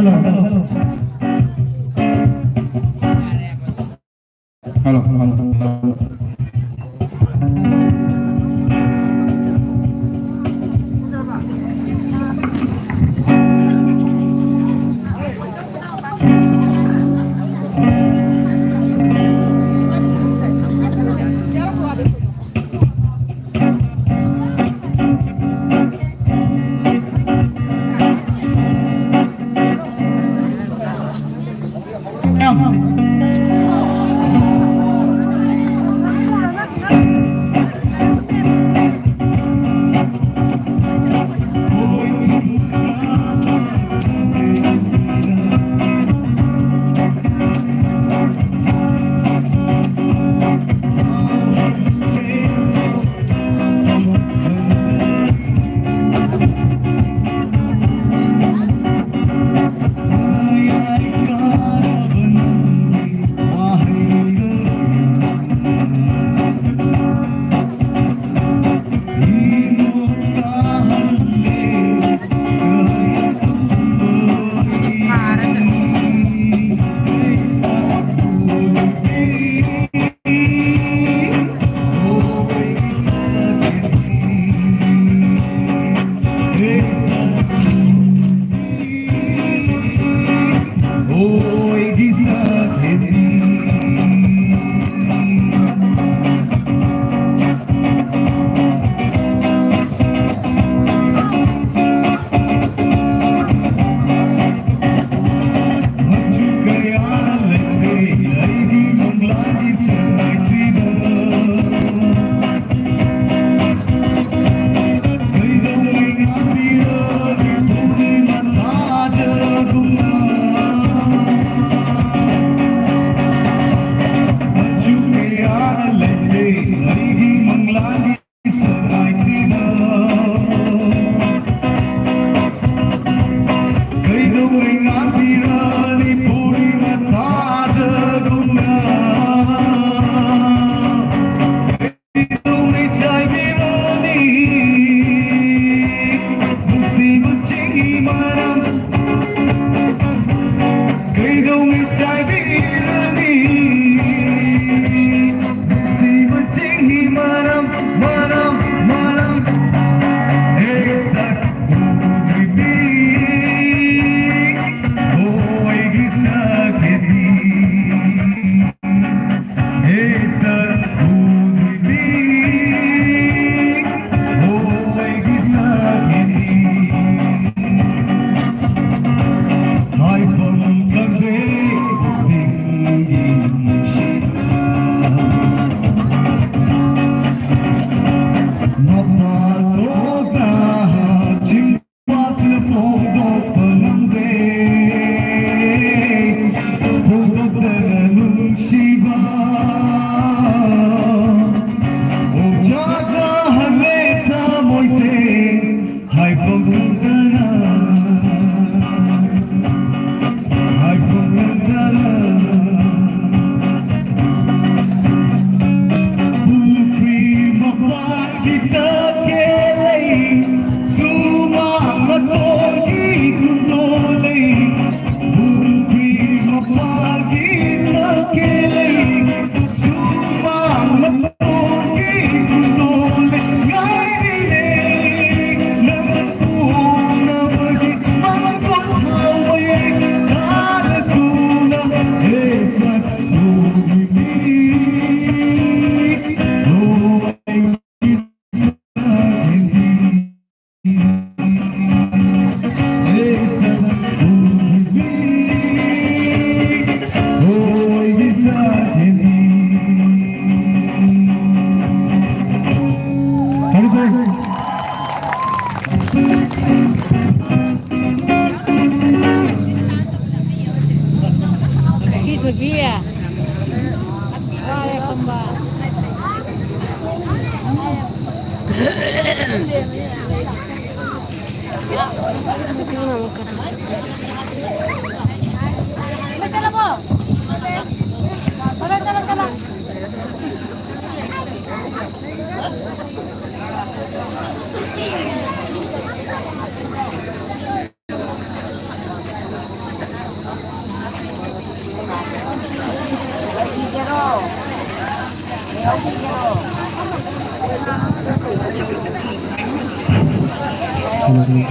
halo, halo, halo. Sofia. Vale, comba. Tengo una boca de sorpresa.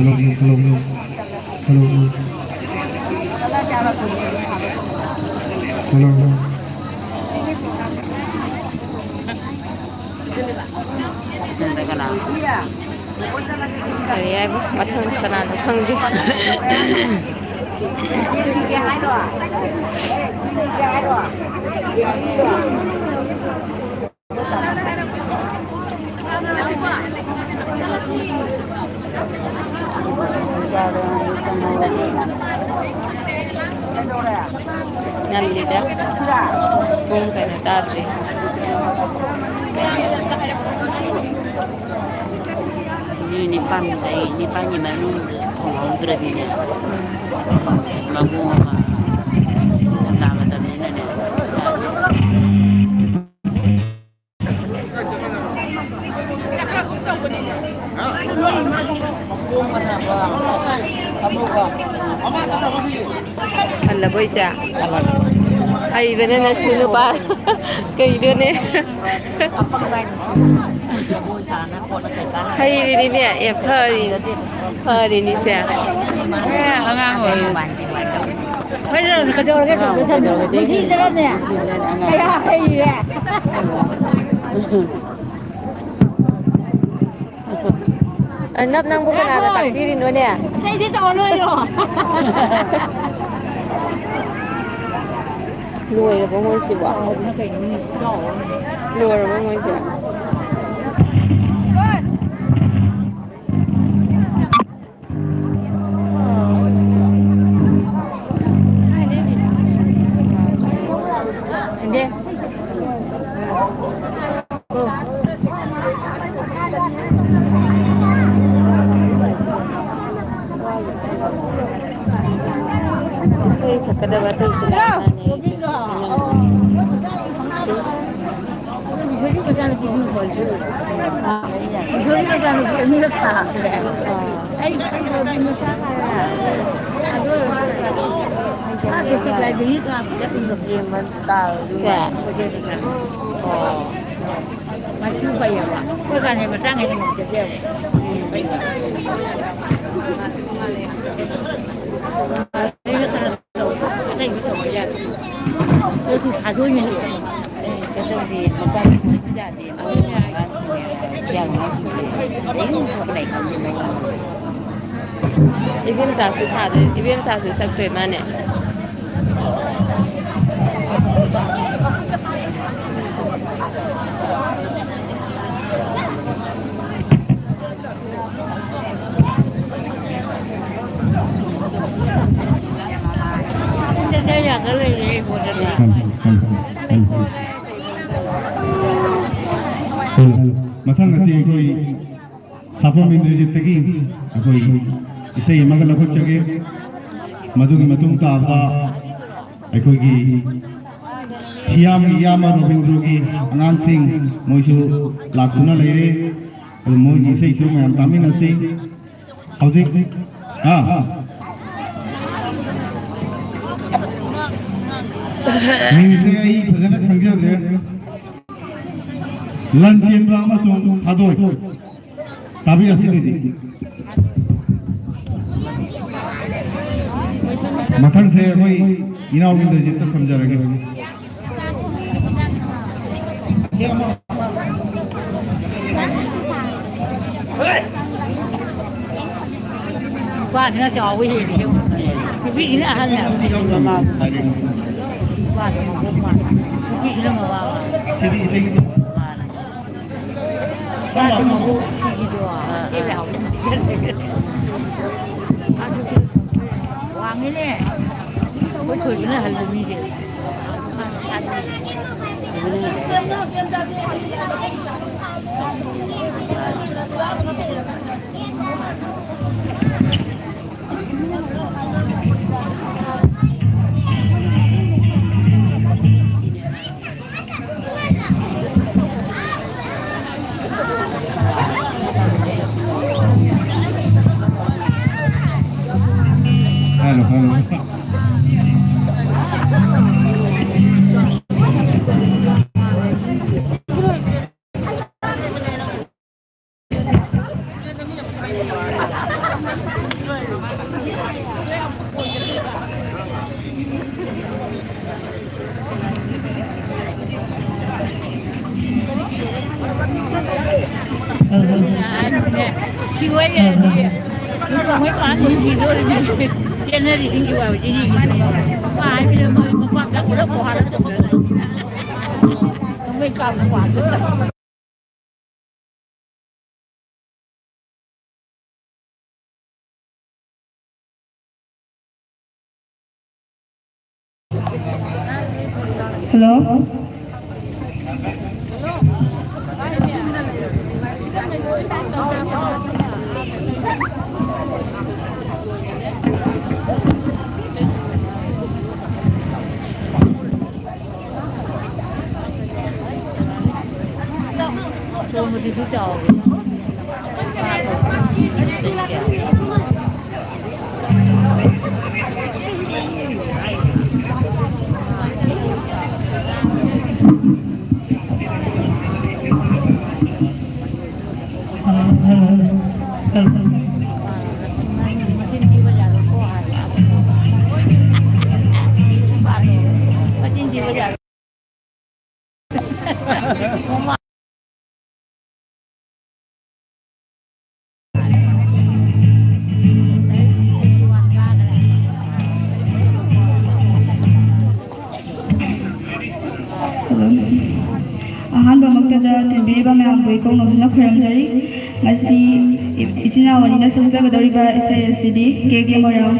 hello hello hello hello Kali ya, matang tenan matang di. Nanti dah, pun kena tadi. Ni pam dai ni pam ni ma lu thong long dre ni ne ma bu ma ta ma ta ni ne Allah boy cha. Hay bên này xin nó ba cây đứa này. Hay đi nè, em phơi đi đi cha. ngang rồi bây giờ cái đồ cái thân cái gì đó nè hay gì à Nắp năng bố nào là tặng đi nữa nè. thấy thế to luôn rồi Lùi là bố ngôi xì bỏ. Lùi là bố ngôi xì bỏ. Saya sekedar batu sudah 저기 가자는 무슨 걸죠? 저기 가자는 의미가 다 그래. 아이 저기는 사가야. 아, 그래서 그러니까 조금 더 비행만 다. 자. 맞추 봐요. 그간에 뭐 땅에 좀 되게. 이거 살았어. 아니 이거 뭐야? 그 가족이 cái đơn gì mà con bây giờ thì ở giờ nó đến chỗ này không được 이뱀 자수 사들 이뱀 자수 사들 만에 đây là cái này của đơn vị मथंग असी कोई सफर में जितगी कोई इसे मगर लगो चगे मधुगी मतुंग ताबा अखोगी थियाम यामा रोबिंद्रोगी अनान सिंह मोइसु लाखुना लेरे मोइजी से इसे मैं तामिन असी हौजिक मिंसे आई फजन खंगिया ले लंचेन रामा सों थादोय ताबी असिलेदी मथन से कोई इनाव बिंदु जितना समझा रहे qua thì nó cho cái gì thì cái vị nó ăn là qua thì nó không ăn cái vị nó mà vào qua thì nó không cái gì rồi cái bèo hoàng ấy nè cái thủy nó là gì vậy hello hello ရှိဝဲရဲ့ဒီဝဲပါလို့ရှိလို့ဒီကျန်တဲ့ဒီကြီးပါကြီးကြီးပါအဲ့ဒီမပတ်တော့ပေါ်လာတော့ไม่กล้าหวานด้วย Hello? Tôi đi xuống đầu. ꯑꯍꯥꯟꯕ ꯃꯛꯇꯗ ꯇꯤꯟꯕꯤꯔꯤꯕ ꯃꯌꯥꯝꯕꯨ ꯏꯀꯧꯅꯗꯨꯅ ꯈꯨꯔꯨꯝꯖꯔꯤ ꯉꯁꯤ ꯏꯆꯤꯟ ꯏꯅꯥꯎ ꯑꯅꯤꯅ ꯁꯛꯆꯒꯗꯧꯔꯤꯕ ꯏꯁꯩ ꯑꯁꯤꯗꯤ ꯀꯦꯒꯦ Moirang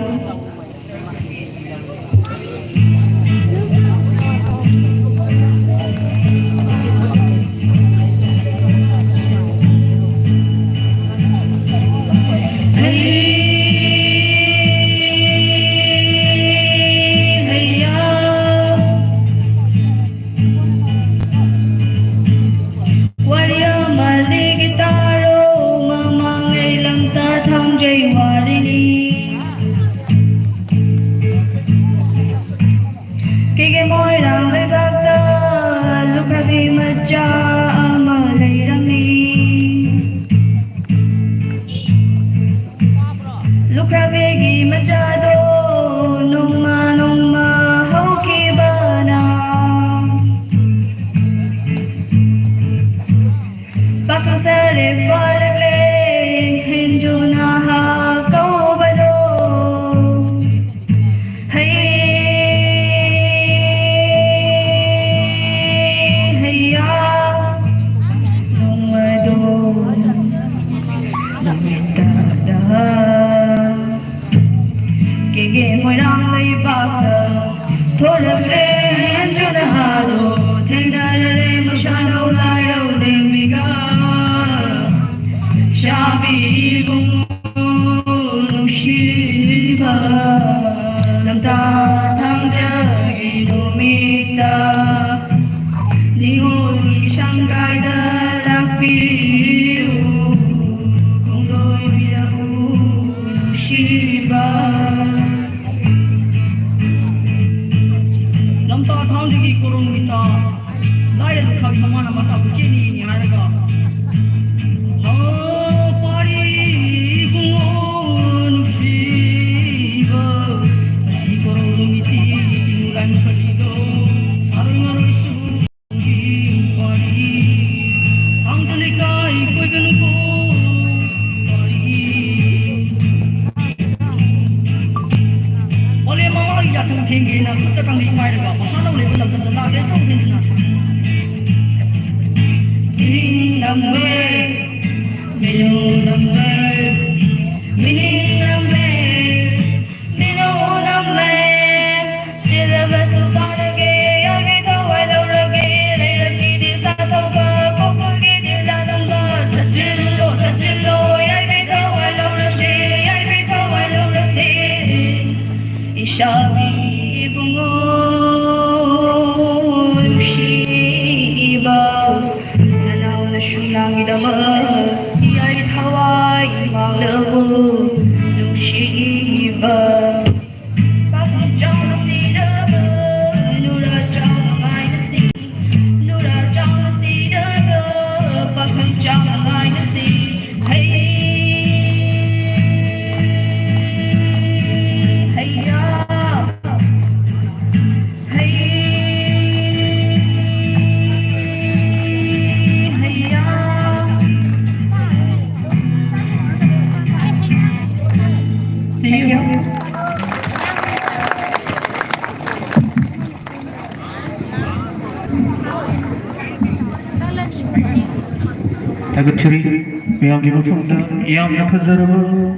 타그트리 미양기 부품도 이양이 퍼져러고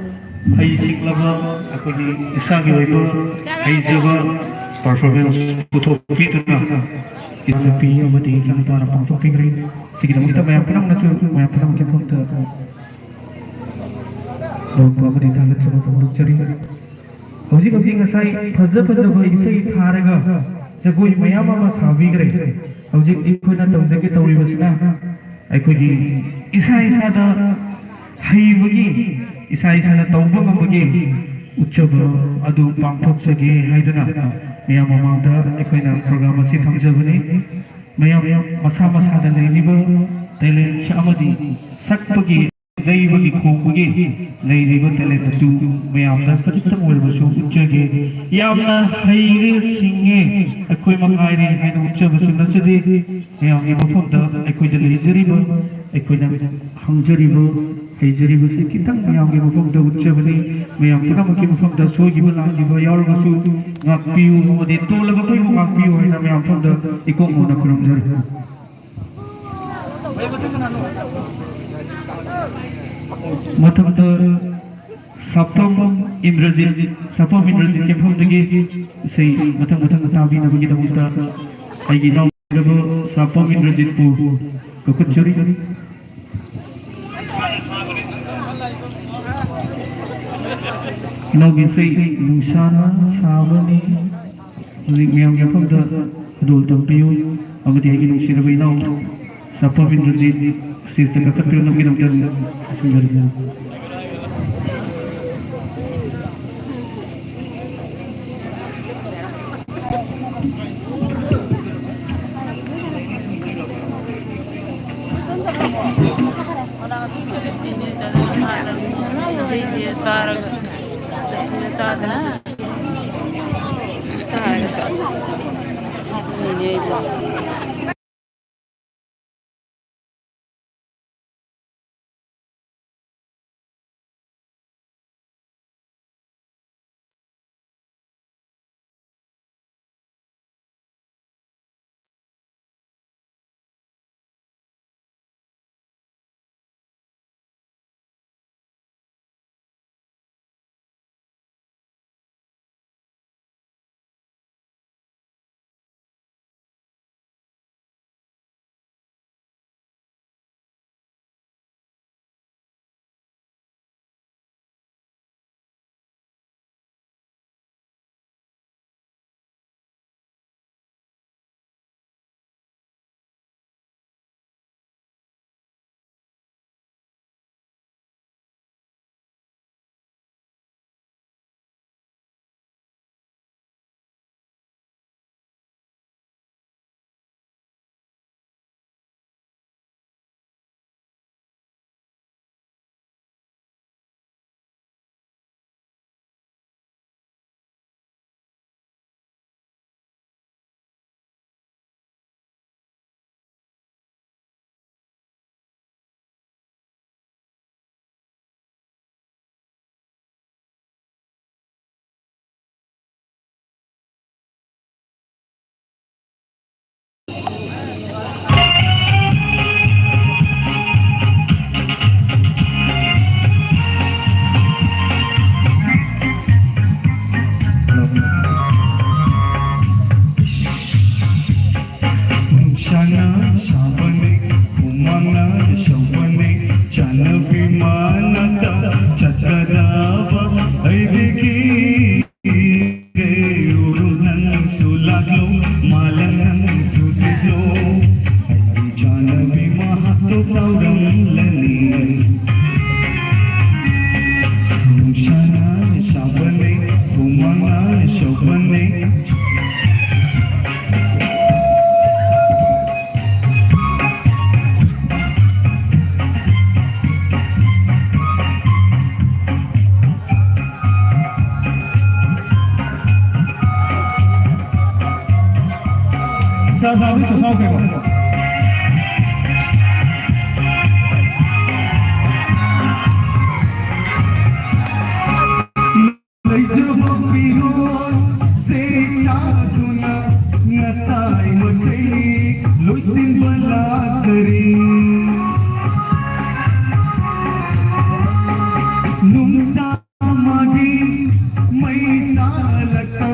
하이싱라고 아코기 이상이 오이고 하이저가 퍼포먼스 부토피드나 이런 비용이 상당한 방송들이 지금 kita bayangkan nak bayangkan kita pun tak bawa kita tak terus untuk cari Hauji ngasai fazza ko isai tharega jagoi mayam ama sabi gre hauji ikoi na tawje ke tawri basna aikoi gi isa da haibagi isa na tawba ngambagi uchaba adu pangthok sage haidana mayam ama da aikoi na program asi thamjabani mayam masa da leiniba talent amadi sakpagi Zaibagi khongbugi leiriba talent atu mayamna patittam oibasu uchage yamna haire singe akoi mangaire haina uchabasu nasade mayamni mafamda akoi da leijariba akoi na hangjariba haijariba se kitang mayamni mafamda uchabani mayam pudamaki mafamda sogiba langiba yaurbasu ngakpiu amadi tolaga koi ngakpiu haina mayam famda ikongona kuramjari Matamata Sapam Indrajit Kempam Dagi say Matam Tabi Nabagi Musta Agina Sapam Indrajit Pu Kokachuri Logi say Lusana Savani Miam Yapam the Dul Tampiu Amati Agino Shirabino Sapam Indrajit Sisa Kakatu Naginam Sundari bihon se chaduna ngasai makai luisin balakari nungsa magi mai salaka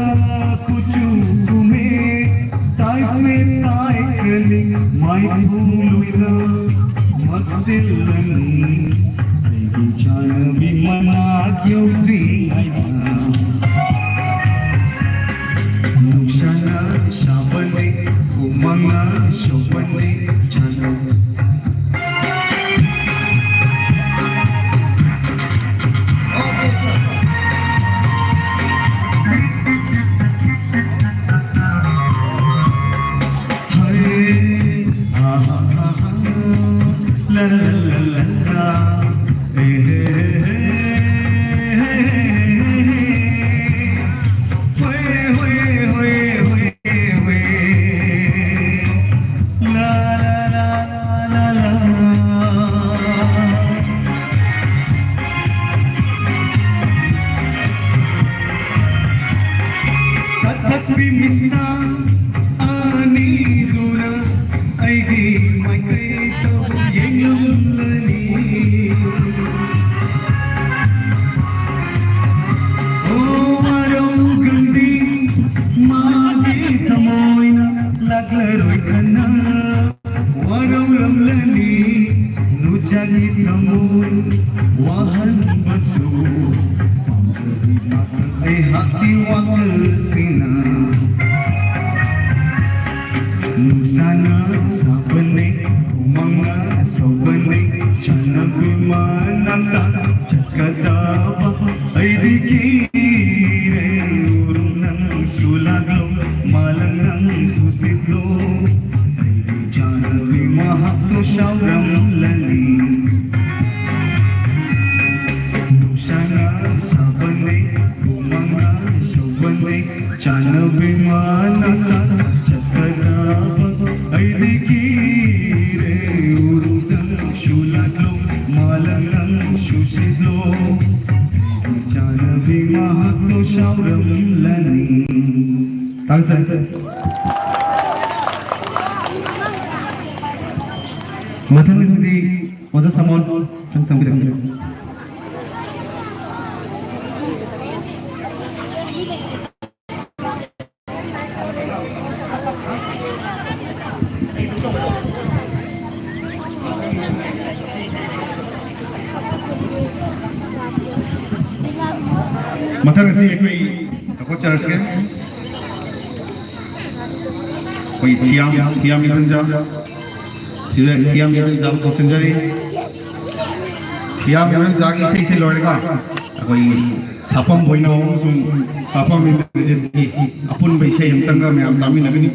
kuchu kume tai me tai kali mai buluina maksilan Chana bimana kyo kringaina Nushana shabane umanga shobane chana La la la la la Nuksana sabane umanga sobane chana vimanata chakadava aidikire urunang sulaglo malangang susidlo aidi chana vimahapto shauram lani Nuksana sabane umanga sobane chana vimanata chakadava aidikire urunang sulaglo malangang susidlo chana vimahapto shauram lani Tangsan Matang isdi wajah samon sang bidak Matang isdi koi aku charge ke koi tiam itunja sila tiam jam ko tunjari tiam jagi se lorega koi sapam boina sum sapam ni apun bai se yang tangga me am tami nagini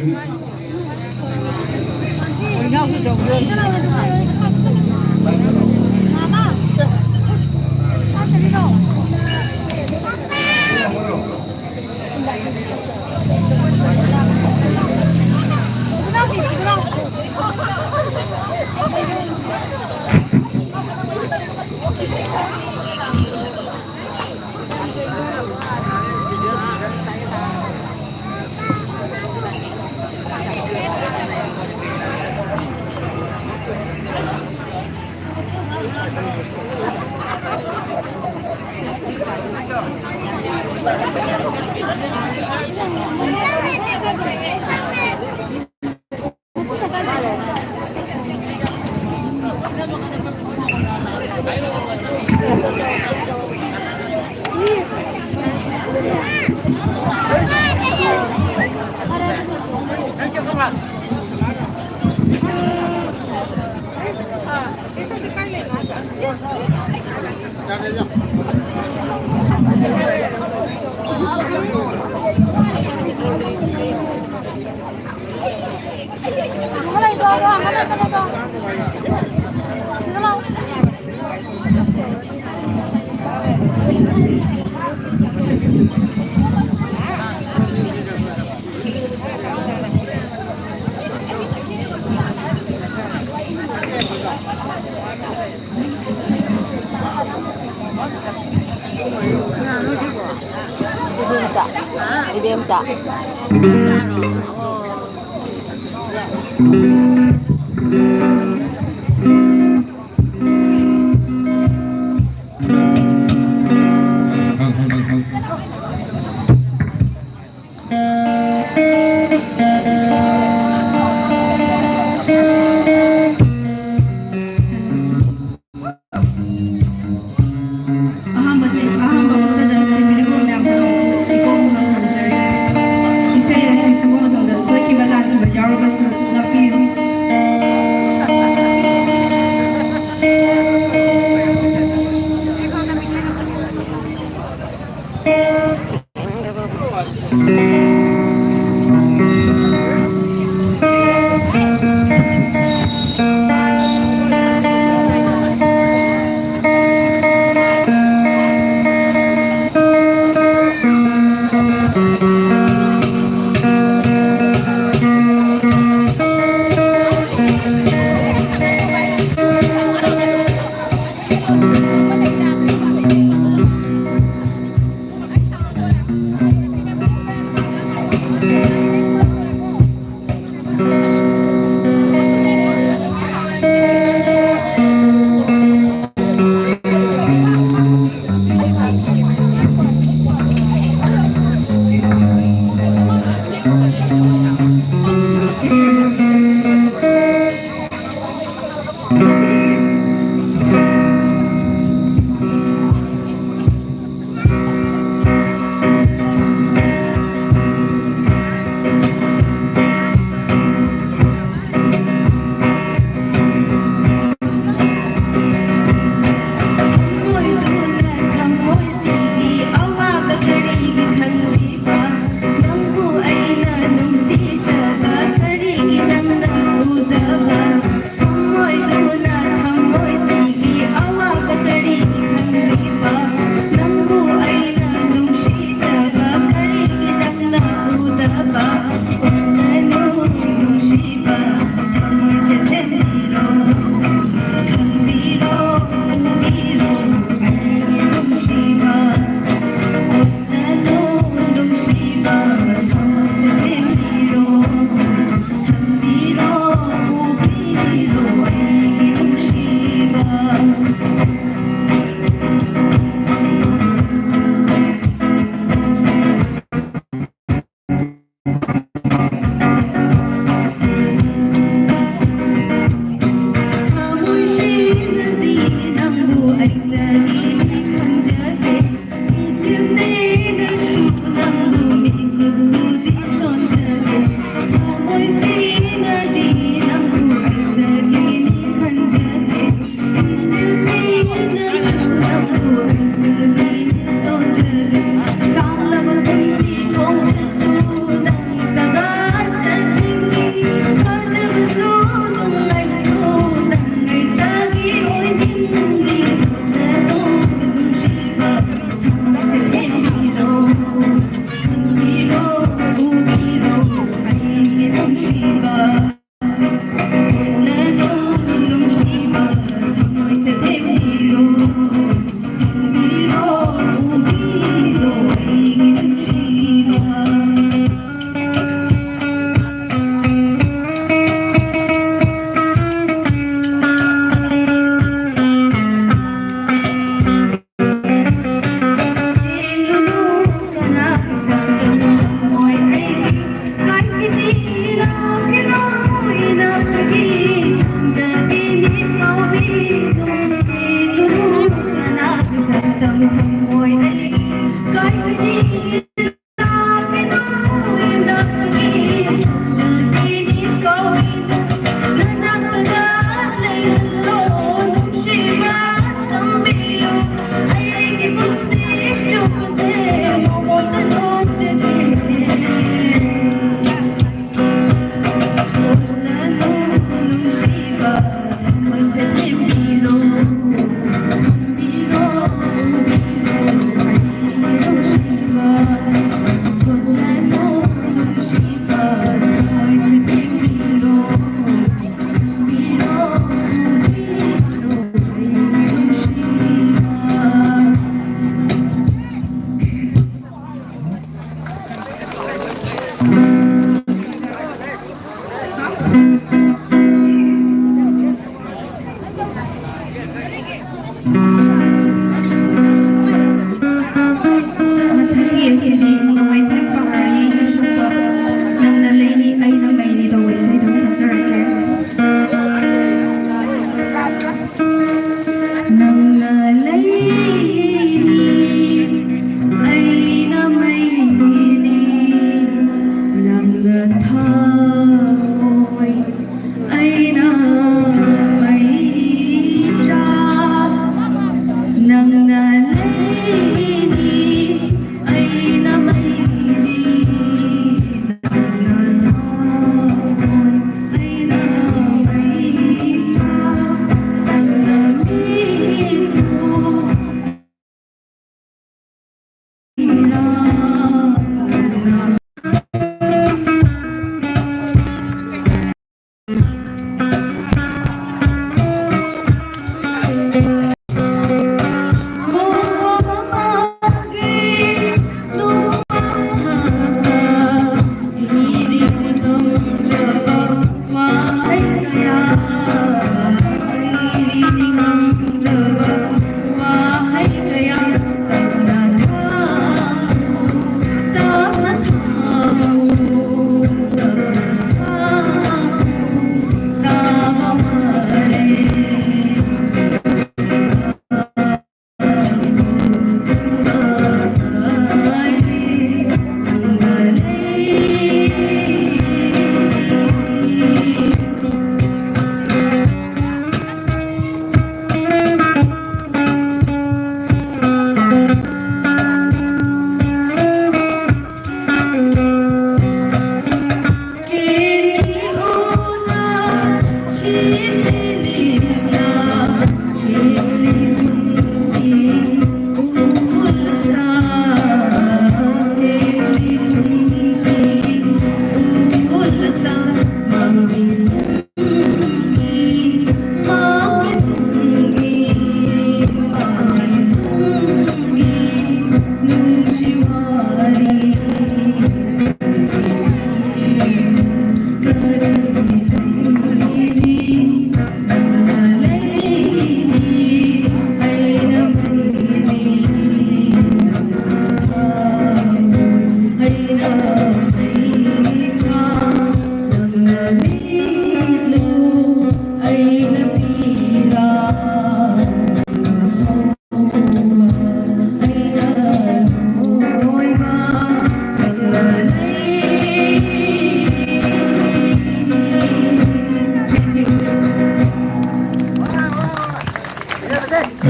BBM자. BBM자.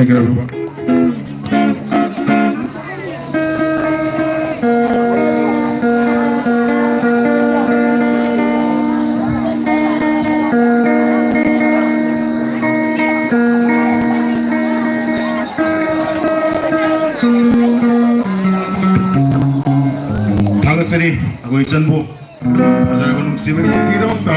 ꯂꯩꯖꯒ꯭ꯔꯕ ꯊꯥꯒꯠꯆꯔꯤ ꯑꯩꯈꯣꯏ ꯆꯟꯕꯨ ꯐꯖꯔꯕ ꯅꯨꯡꯁꯤꯕꯒꯤꯗꯃꯛꯇ